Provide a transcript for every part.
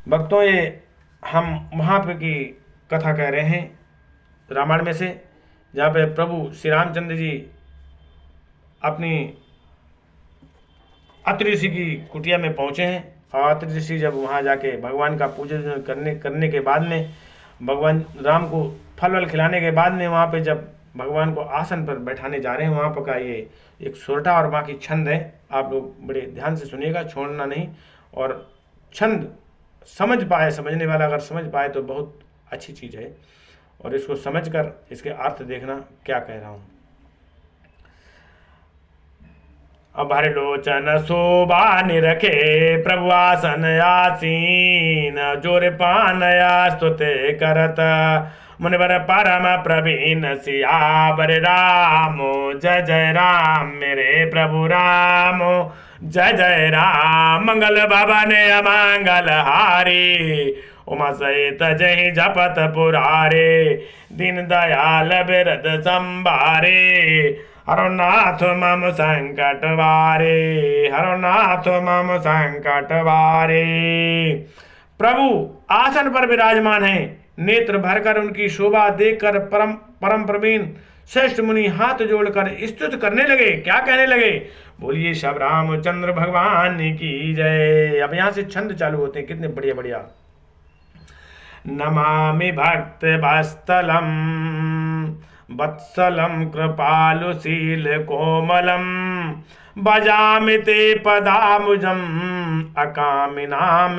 भक्तों, ये हम वहाँ पे की कथा कह रहे हैं रामायण में से, जहाँ पे प्रभु श्री रामचंद्र जी अपनी अत्रि ऋषि की कुटिया में पहुँचे हैं। और अत्रि ऋषि जब वहाँ जाके भगवान का पूजन करने करने के बाद में, भगवान राम को फल वल खिलाने के बाद में, वहाँ पे जब भगवान को आसन पर बैठाने जा रहे हैं, वहाँ पर का ये एक सोरठा और बाकी छंद है। आप लोग बड़े ध्यान से सुनिएगा, छोड़ना नहीं। और छंद समझ पाए, समझने वाला अगर समझ पाए तो बहुत अच्छी चीज़ है, और इसको समझकर इसके अर्थ देखना क्या कह रहा हूँ। अभर लोचन शोभा निरखे प्रभु आसन आसीन, जोर पानया स्तुते करत मुनिवर परम प्रवीण सियावर राम। जय जय राम मेरे प्रभु राम, जय जय राम। मंगल भवन अमंगल हारी, उमा सहित जय जपत पुरारे। दीन दयाल बिरद संभारे, हरो नाथ मम संकट वारे, हरो नाथ मम संकट वारे। प्रभु आसन पर विराजमान हैं, नेत्र भरकर उनकी शोभा देखकर परम प्रवीण श्रेष्ठ मुनि हाथ जोड़कर स्तुति करने लगे। क्या कहने लगे? बोलिए सब रामचंद्र भगवान की जय। अब यहां से छंद चालू होते हैं, कितने बढ़िया बढ़िया। नमामि भक्त वत्सलम, वत्सलम कृपालुशील कोमलम, भजामि ते पदामुजम अकामिनाम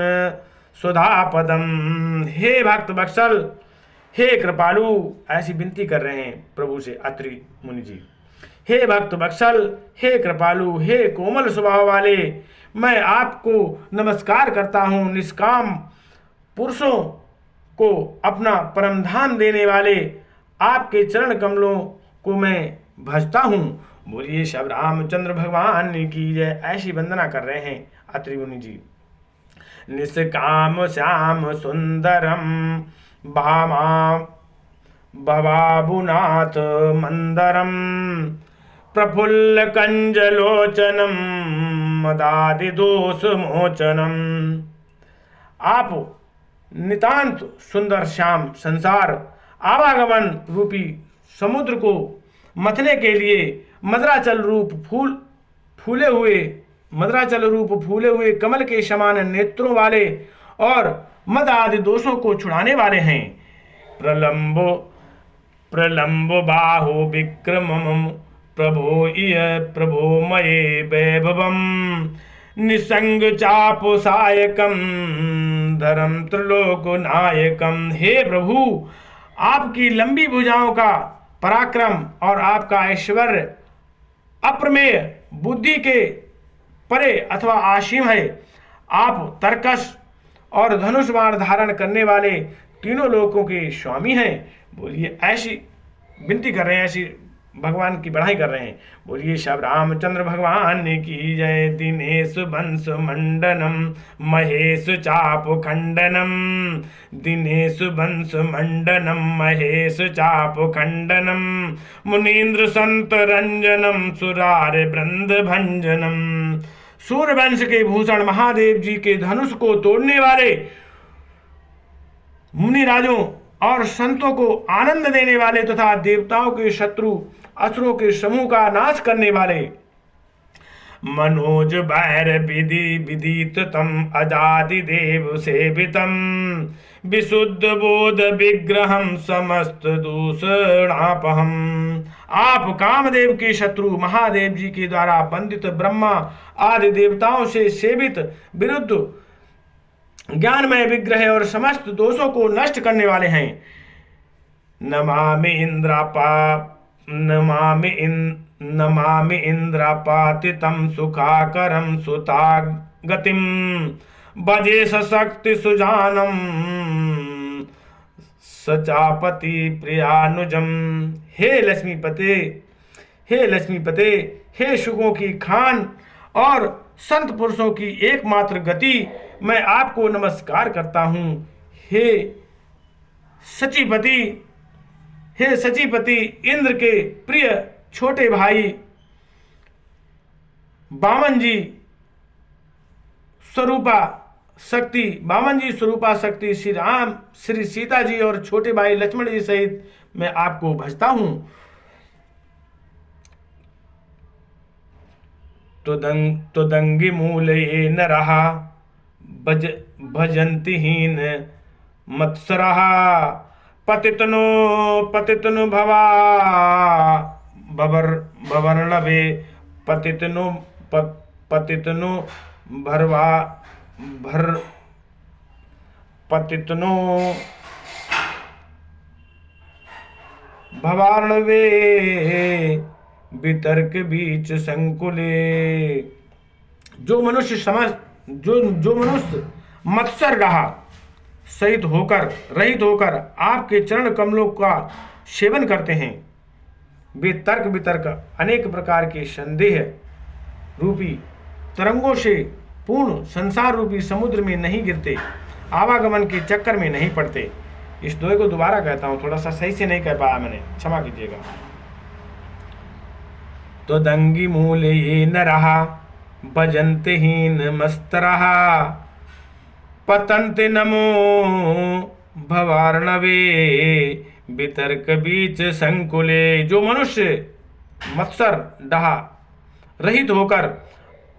सुधापदम। हे भक्त वत्सल, हे कृपालु, ऐसी विनती कर रहे हैं प्रभु से अत्रि मुनि जी। हे भक्त वत्सल, हे कृपालु, हे कोमल स्वभाव वाले, मैं आपको नमस्कार करता हूँ। निष्काम पुरुषों को अपना परम धाम देने वाले आपके चरण कमलों को मैं भजता हूँ। बोलिए सब रामचंद्र भगवान की जय। ऐसी वंदना कर रहे हैं अत्रि मुनि जी। निष्काम श्याम सुंदरम भामा भवाबुनाथ मंदरम, प्रफुल्ल कंजलोचनम मदादि दोष मोचनम। आप नितांत सुंदर श्याम, संसार आवागमन रूपी समुद्र को मथने के लिए मदराचल रूप फूले हुए कमल के समान नेत्रों वाले और मद आदि दोषों को छुड़ाने वाले हैं। प्रलंबो बाहो विक्रमम प्रभो मये वैभवम, निसंग चापो सायकम धर्म त्रिलोक नायकम। हे प्रभु, आपकी लंबी भुजाओं का पराक्रम और आपका ऐश्वर्य अप्रमेय, बुद्धि के परे अथवा असीम है। आप तरकस और धनुष बाण धारण करने वाले तीनों लोकों के स्वामी हैं। बोलिए, ऐसी विनती कर रहे हैं, ऐसी भगवान की बढ़ाई कर रहे हैं। बोलिए सब रामचंद्र भगवान की जय। दिनेश वंश मंडनम महेश चाप खंडनम, दिनेश वंश मंडनम महेश चाप खंडनम, मुनीन्द्र संत रंजनम सुरार वृंद भंजनम। सूर्यवंश के भूषण महादेव जी के धनुष को तोड़ने वाले मुनिराजों और संतों को आनंद देने वाले तथा देवताओं के शत्रु असुरों के समूह का नाश करने वाले, मनोज बैर विधि विदित तम अजादि देव सेवितम, विशुद्ध बोध विग्रहम समस्त दूषणापहम। आप कामदेव के शत्रु महादेव जी के द्वारा वंदित ब्रह्मा आदि देवताओं से सेवित विरुद्ध ज्ञानमय विग्रह और समस्त दोषों को नष्ट करने वाले हैं। नमामि इंद्रापातितम सुखाकरम सुतागतिम, भजे सशक्ति सुजानम सचापति प्रियानुजम। हे लक्ष्मीपते, हे लक्ष्मीपते, हे सुखों की खान और संत पुरुषों की एकमात्र गति, मैं आपको नमस्कार करता हूँ। हे सचिपति, हे सचिपति, इंद्र के प्रिय छोटे भाई वामन जी स्वरूपा शक्ति 52 जी स्वरूपा शक्ति श्री राम, श्री सीता जी और छोटे भाई लक्ष्मण जी सहित मैं आपको भजता हूं। तो दंगी मूल ये न रहा, भजंतिहीन मत्सरहा, पतितनु भवा भवर्णवे, पतितनु भरवा भर पतितनु भवार्णवे, वितर्क बीच संकुले। जो मनुष्य मत्सर रहा रहित होकर आपके चरण कमलों का सेवन करते हैं, वे तर्क वितर्क अनेक प्रकार के संदेह रूपी तरंगों से पूर्ण संसार रूपी समुद्र में नहीं गिरते, आवागमन के चक्कर में नहीं पड़ते। इस दोहे को दोबारा कहता हूं, थोड़ा सा सही से नहीं कह पाया मैंने, क्षमा कीजिएगा। तो दंगी मूल ये न रहा, भजंतहीन मस्त रहा, पतंत नमो भवार्णवे, वितर्क बीच संकुले। जो मनुष्य मत्सर डहा रहित होकर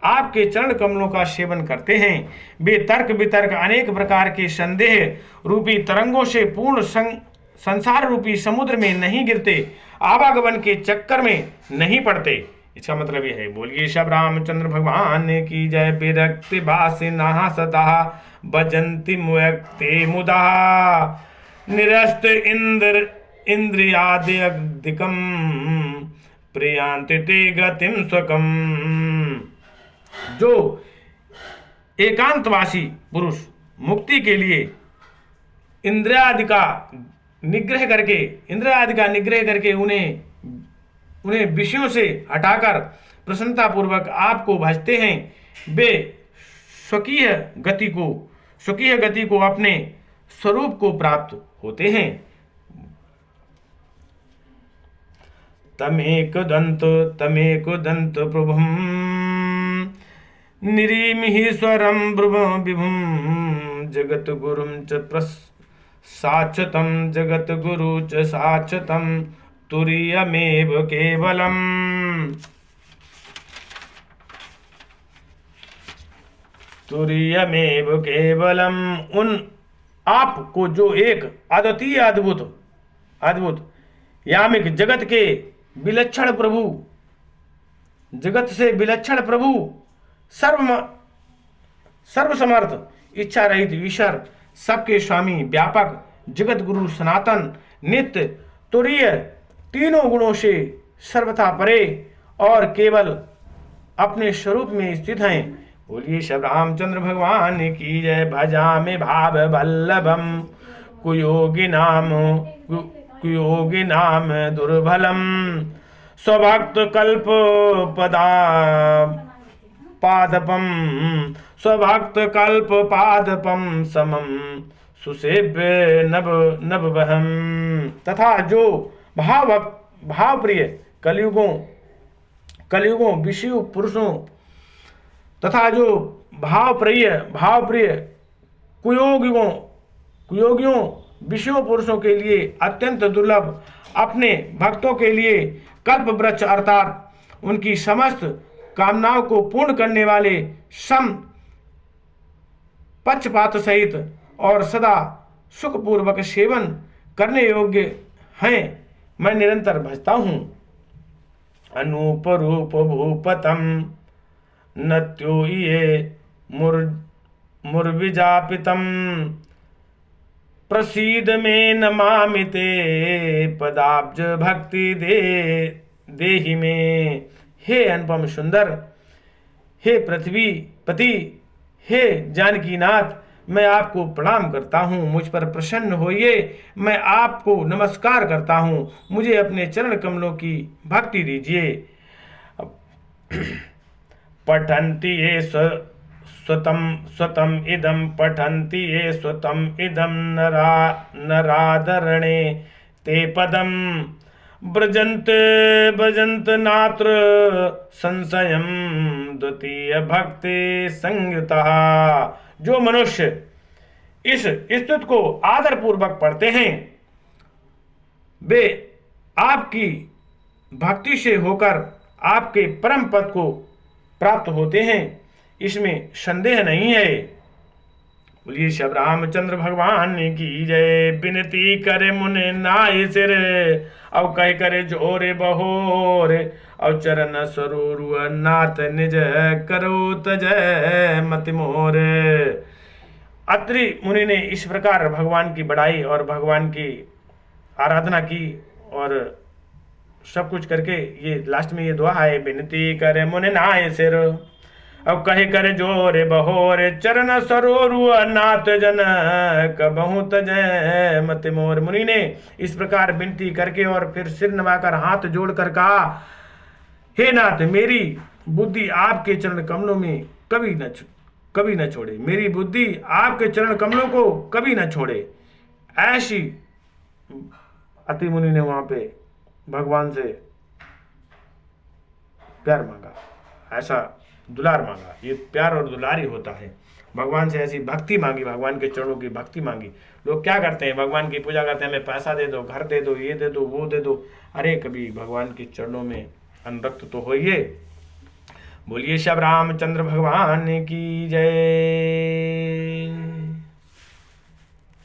आपके चरण कमलों का सेवन करते हैं, वे तर्क वितर्क अनेक प्रकार के संदेह रूपी तरंगों से पूर्ण संसार रूपी समुद्र में नहीं गिरते, आवागमन के चक्कर में नहीं पड़ते। इसका मतलब यह है, बोलिए सब रामचंद्र भगवान की जय। विरक्ति बासी नहा सता, भजंती मुक्ति मुदा, निरस्त इंद्रियादि अधिकम, प्रियांति ते गतिम स्वकम। जो एकांतवासी पुरुष मुक्ति के लिए इंद्रियादि का निग्रह करके उन्हें विषयों से हटाकर प्रसन्नता पूर्वक आपको भजते हैं, वे स्वकीय गति को अपने स्वरूप को प्राप्त होते हैं। तमेक दंत प्रभुम, निरीमिहीश्वरं विभुम, जगत गुरुं च साक्षतं, जगत गुरु च साक्षतं, तुरीयमेव केवलम। तुरीयमेव केवलम। उन आप को जो एक अद्वितीय अद्भुत यामिक जगत के विलक्षण प्रभु, जगत से विलक्षण प्रभु, सर्वसमर्थ, इच्छा रहित ईश्वर, सबके स्वामी, व्यापक, जगत गुरु, सनातन, नित्य, तुरीय, तीनों गुणों से सर्वथा परे और केवल अपने स्वरूप में स्थित हैं। बोलिए सब रामचंद्र भगवान की जय। भजामि भाव वल्लभम, कुयोगी नाम दुर्बलम, स्वभक्त कल्प पादपम समम, सुसेव्य नभवहम। तथा जो भाव प्रिय कलयुगों विषय पुरुषों, तथा जो भाव प्रिय कुयोगियों विषयों पुरुषों के लिए अत्यंत दुर्लभ, अपने भक्तों के लिए कल्प वृक्ष अर्थात उनकी समस्त कामनाओं को पूर्ण करने वाले सम पक्षपात सहित और सदा सुखपूर्वक सेवन करने योग्य हैं, मैं निरंतर भजता हूँ। अनूप रूप भूपतम, नत्यो ये मुर्विजापितम, प्रसीद में नमामिते, पदाब्ज भक्ति देहि में। हे अनुपम सुंदर, हे पृथ्वी पति, हे जानकीनाथ, मैं आपको प्रणाम करता हूँ, मुझ पर प्रसन्न होइए। मैं आपको नमस्कार करता हूँ, मुझे अपने चरण कमलों की भक्ति दीजिए। पठन्ति ये स्वतम इदम, पठन्ति ये स्वतम इदम, नरादरणे ते पदम, भजन्त नात्र संशयम, द्वितीय भक्ति संयुतः। जो मनुष्य इस स्तुति को आदर पूर्वक पढ़ते हैं वे आपकी भक्ति से होकर आपके परम पद को प्राप्त होते हैं, इसमें संदेह नहीं है। बोलिए श्री रामचंद्र भगवान की जय। विनती करे मुने नाय सिर, अब कह करे जोरे बहोर, और चरण सरोरु नाथ निज करो तजय मति मोर। अत्रि मुनि ने इस प्रकार भगवान की बड़ाई और भगवान की आराधना की और सब कुछ करके ये लास्ट में ये दुआ है, विनती करे मुनि नाय सिर, अब कहे करे जोरे बहोरे, चरण सरोरु नाथ जन कबहु तजय मति मोर। मुनि ने इस प्रकार विनती करके और फिर सिर नवाकर हाथ जोड़कर कहा, हे नाथ मेरी बुद्धि आपके चरण कमलों में कभी न छोड़े, मेरी बुद्धि आपके चरण कमलों को कभी न छोड़े। ऐसी अति मुनि ने वहां पे भगवान से प्यार मांगा, ऐसा दुलार मांगा। ये प्यार और दुलार ही होता है। भगवान से ऐसी भक्ति मांगी, भगवान के चरणों की भक्ति मांगी। लोग क्या करते हैं, भगवान की पूजा करते हैं, हमें पैसा दे दो, घर दे दो, ये दे दो, वो दे दो। अरे कभी भगवान के चरणों में अनुरक्त तो होइए। बोलिए श्री रामचंद्र भगवान की जय।